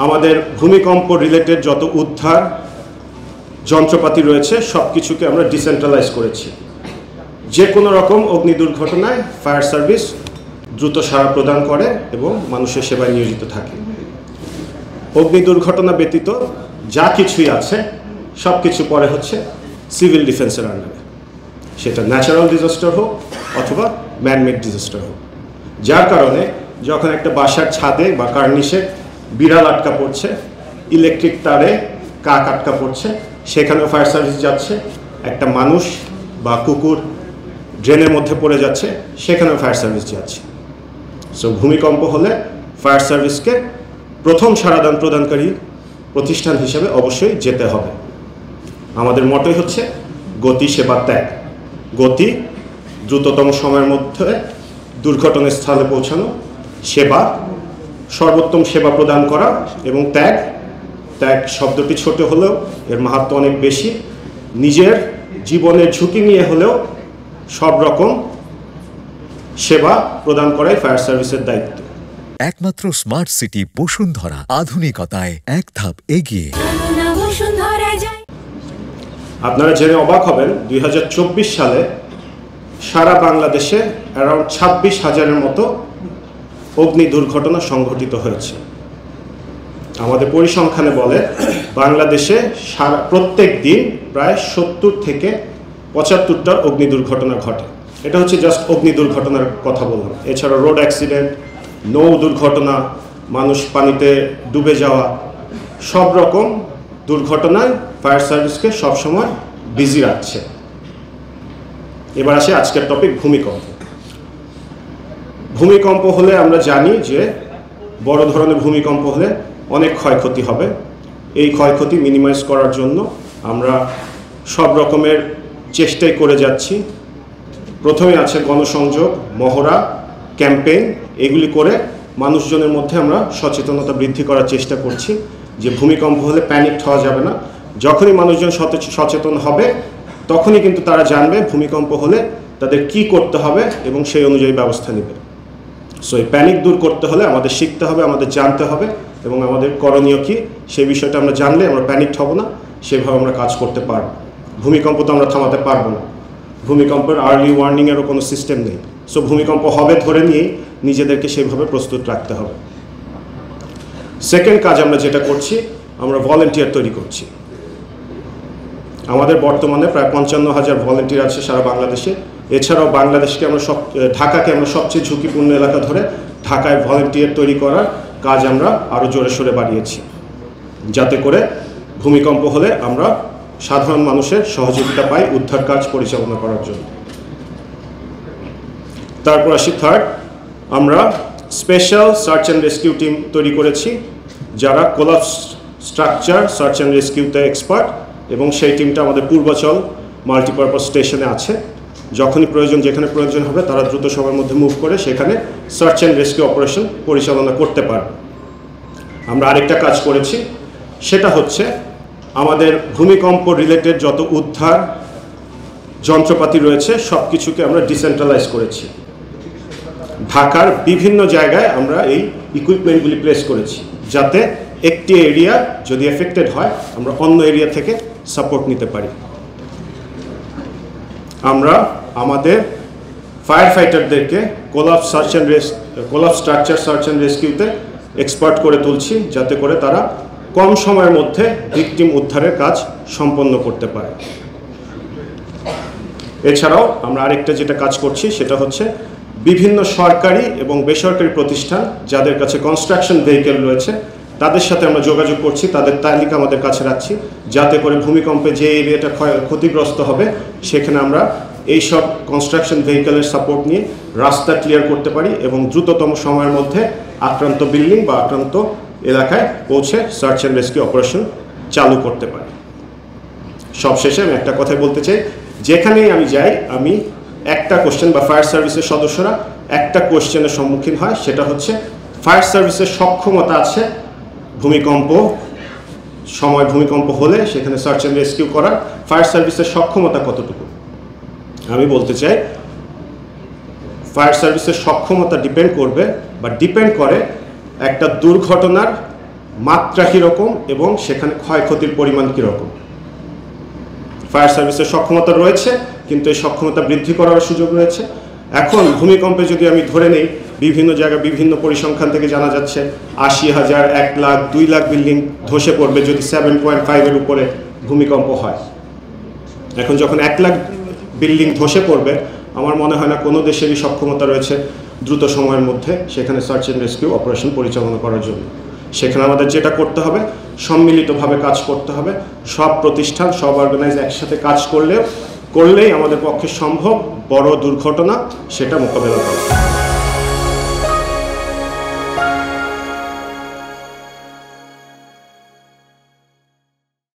আমাদের ভূমিকম্প রিলেটেড যত উদ্ধার যন্ত্রপাতি রয়েছে সব কিছুকে আমরা ডিসেন্ট্রালাইজ করেছি। যে কোনো রকম অগ্নি দুর্ঘটনায় ফায়ার সার্ভিস দ্রুত সাড়া প্রদান করে এবং মানুষের সেবায় নিয়োজিত থাকে। অগ্নি দুর্ঘটনা ব্যতীত যা কিছুই আছে সব কিছু পরে হচ্ছে সিভিল ডিফেন্সের আন্ডারে, সেটা ন্যাচারাল ডিজাস্টার হোক অথবা ম্যানমেড ডিজাস্টার হোক। যার কারণে যখন একটা বাসার ছাদে বা কার্নিশে বিড়াল আটকা পড়ছে, ইলেকট্রিক তারে কাক আটকা পড়ছে, সেখানেও ফায়ার সার্ভিস যাচ্ছে। একটা মানুষ বা কুকুর ড্রেনের মধ্যে পড়ে যাচ্ছে, সেখানেও ফায়ার সার্ভিস যাচ্ছে। সো ভূমিকম্প হলে ফায়ার সার্ভিসকে প্রথম সাড়াদান প্রদানকারী প্রতিষ্ঠান হিসেবে অবশ্যই যেতে হবে। আমাদের মতই হচ্ছে গতি সেবা ত্যাগ। গতি দ্রুততম সময়ের মধ্যে দুর্ঘটনাস্থলে পৌঁছানো, সেবা সর্বোত্তম সেবা প্রদান করা, এবং ত্যাগ ত্যাগ শব্দটি ছোট হলেও এর মাহাত্ম্য অনেক বেশি। নিজের জীবনের ঝুঁকি নিয়ে হলেও সব রকম সেবা প্রদান করাই ফায়ার সার্ভিসের দায়িত্ব। একমাত্র স্মার্ট সিটি বসুন্ধরা, আধুনিকতায় এক ধাপ এগিয়ে। আপনারা জেনে অবাক হবেন 2024 সালে সারা বাংলাদেশে অ্যারাউন্ড 26,000-এর মতো অগ্নি দুর্ঘটনা সংঘটিত হয়েছে। আমাদের পরিসংখ্যানে বলে বাংলাদেশে প্রত্যেক দিন প্রায় 70 থেকে 75টা অগ্নি দুর্ঘটনা ঘটে। এটা হচ্ছে জাস্ট অগ্নি দুর্ঘটনার কথা বললাম। এছাড়া রোড অ্যাক্সিডেন্ট, নৌ দুর্ঘটনা, মানুষ পানিতে ডুবে যাওয়া, সব রকম দুর্ঘটনায় ফায়ার সার্ভিসকে সবসময় বিজি রাখছে। এবার আসে আজকের টপিক ভূমিকম্প। ভূমিকম্প হলে আমরা জানি যে বড় ধরনের ভূমিকম্প হলে অনেক ক্ষয়ক্ষতি হবে। এই ক্ষয়ক্ষতি মিনিমাইজ করার জন্য আমরা সব রকমের চেষ্টাই করে যাচ্ছি। প্রথমে আছে গণসংযোগ, মহড়া, ক্যাম্পেইন। এগুলি করে মানুষজনের মধ্যে আমরা সচেতনতা বৃদ্ধি করার চেষ্টা করছি যে ভূমিকম্প হলে প্যানিক হওয়া যাবে না। যখনই মানুষজন সচেতন হবে তখনই কিন্তু তারা জানবে ভূমিকম্প হলে তাদের কি করতে হবে এবং সেই অনুযায়ী ব্যবস্থা নেবে। সো এই প্যানিক দূর করতে হলে আমাদের শিখতে হবে, আমাদের জানতে হবে, এবং আমাদের করণীয় কী সেই বিষয়টা আমরা জানলে আমরা প্যানিক হব না, সেভাবে আমরা কাজ করতে পারব। ভূমিকম্প তো আমরা থামাতে পারবো না। ভূমিকম্পের আর্লি ওয়ার্নিংয়েরও কোনো সিস্টেম নেই। সো ভূমিকম্প হবে ধরে নিয়েই নিজেদেরকে সেইভাবে প্রস্তুত রাখতে হবে। সেকেন্ড কাজ আমরা যেটা করছি, আমরা ভলেন্টিয়ার তৈরি করছি। আমাদের বর্তমানে প্রায় 55,000 ভলেন্টিয়ার আছে সারা বাংলাদেশে। এছাড়াও ঢাকাকে আমরা সবচেয়ে ঝুঁকিপূর্ণ এলাকা ধরে ঢাকায় ভলেন্টিয়ার তৈরি করার কাজ আমরা আরও জোরে সোরে বাড়িয়েছি, যাতে করে ভূমিকম্প হলে আমরা সাধারণ মানুষের সহযোগিতা পাই উদ্ধার কাজ পরিচালনা করার জন্য। তারপর আসি থার্ড, আমরা special search and rescue team তৈরি করেছি যারা কোলাপস স্ট্রাকচার সার্চ অ্যান্ড রেস্কিউতে এক্সপার্ট, এবং সেই টিমটা আমাদের পূর্বাচল মাল্টিপারপাস স্টেশনে আছে। যখনই প্রয়োজন, যেখানে প্রয়োজন হবে তারা দ্রুত সময়ের মধ্যে মুভ করে সেখানে সার্চ অ্যান্ড রেস্কিউ অপারেশন পরিচালনা করতে পারবে। আমরা আরেকটা কাজ করেছি, সেটা হচ্ছে আমাদের ভূমিকম্প রিলেটেড যত উদ্ধার যন্ত্রপাতি রয়েছে সব কিছুকে আমরা ডিসেন্ট্রালাইজ করেছি। ঢাকার বিভিন্ন জায়গায় আমরা এই ইকুইপমেন্টগুলি প্লেস করেছি, যাতে একটি এরিয়া যদি এফেক্টেড হয় আমরা অন্য এরিয়া থেকে সাপোর্ট নিতে পারি। আমরা আমাদের ফায়ার ফাইটারদেরকে কোলাপস স্ট্রাকচার সার্চ অ্যান্ড রেস্কিউতে এক্সপার্ট করে তুলছি, যাতে করে তারা কম সময়ের মধ্যে ভিকটিম উদ্ধারের কাজ সম্পন্ন করতে পারে। এছাড়াও আমরা আরেকটা যেটা কাজ করছি সেটা হচ্ছে বিভিন্ন সরকারি এবং বেসরকারি প্রতিষ্ঠান যাদের কাছে কনস্ট্রাকশন ভেহিকেল রয়েছে তাদের সাথে আমরা যোগাযোগ করছি, তাদের তালিকা আমাদের কাছে রাখছি, যাতে করে ভূমিকম্পে যে এরিয়াটা ক্ষতিগ্রস্ত হবে সেখানে আমরা এই সব কনস্ট্রাকশন ভেহিকেলের সাপোর্ট নিয়ে রাস্তা ক্লিয়ার করতে পারি এবং দ্রুততম সময়ের মধ্যে আক্রান্ত বিল্ডিং বা আক্রান্ত এলাকায় পৌঁছে সার্চ অ্যান্ড রেস্কিউ অপারেশন চালু করতে পারি। সবশেষে আমি একটা কথাই বলতে চাই, যেখানেই আমি যাই আমি একটা কোশ্চেন বা ফায়ার সার্ভিসের সদস্যরা একটা কোশ্চেনের সম্মুখীন হয়, সেটা হচ্ছে ফায়ার সার্ভিসের সক্ষমতা আছে ভূমিকম্প হলে সেখানে সার্চ অ্যান্ড রেস্কিউ করার, ফায়ার সার্ভিসের সক্ষমতা কতটুকু। আমি বলতে চাই ফায়ার সার্ভিসের সক্ষমতা ডিপেন্ড করে একটা দুর্ঘটনার মাত্রা কীরকম এবং সেখানে ক্ষয়ক্ষতির পরিমাণ কীরকম। ফায়ার সার্ভিসের সক্ষমতা রয়েছে, কিন্তু এই সক্ষমতা বৃদ্ধি করার সুযোগ রয়েছে। এখন ভূমিকম্পে যদি আমি ধরে নিই, বিভিন্ন জায়গায় বিভিন্ন পরিসংখ্যান থেকে জানা যাচ্ছে ৮০,০০০, ১ লাখ, ২ লাখ বিল্ডিং ধসে পড়বে যদি 7.5-এর উপরে ভূমিকম্প হয়। এখন যখন ১ লাখ বিল্ডিং ধসে পড়বে, আমার মনে হয় না কোনো দেশেরই সক্ষমতা রয়েছে দ্রুত সময়ের মধ্যে সেখানে সার্চ অ্যান্ড রেস্কিউ অপারেশন পরিচালনা করার জন্য। সেখানে আমাদের যেটা করতে হবে, সম্মিলিতভাবে কাজ করতে হবে। সব প্রতিষ্ঠান, সব অর্গানাইজ একসাথে কাজ করলেই আমাদের পক্ষে সম্ভব বড় দুর্ঘটনা সেটা মোকাবেলা করা।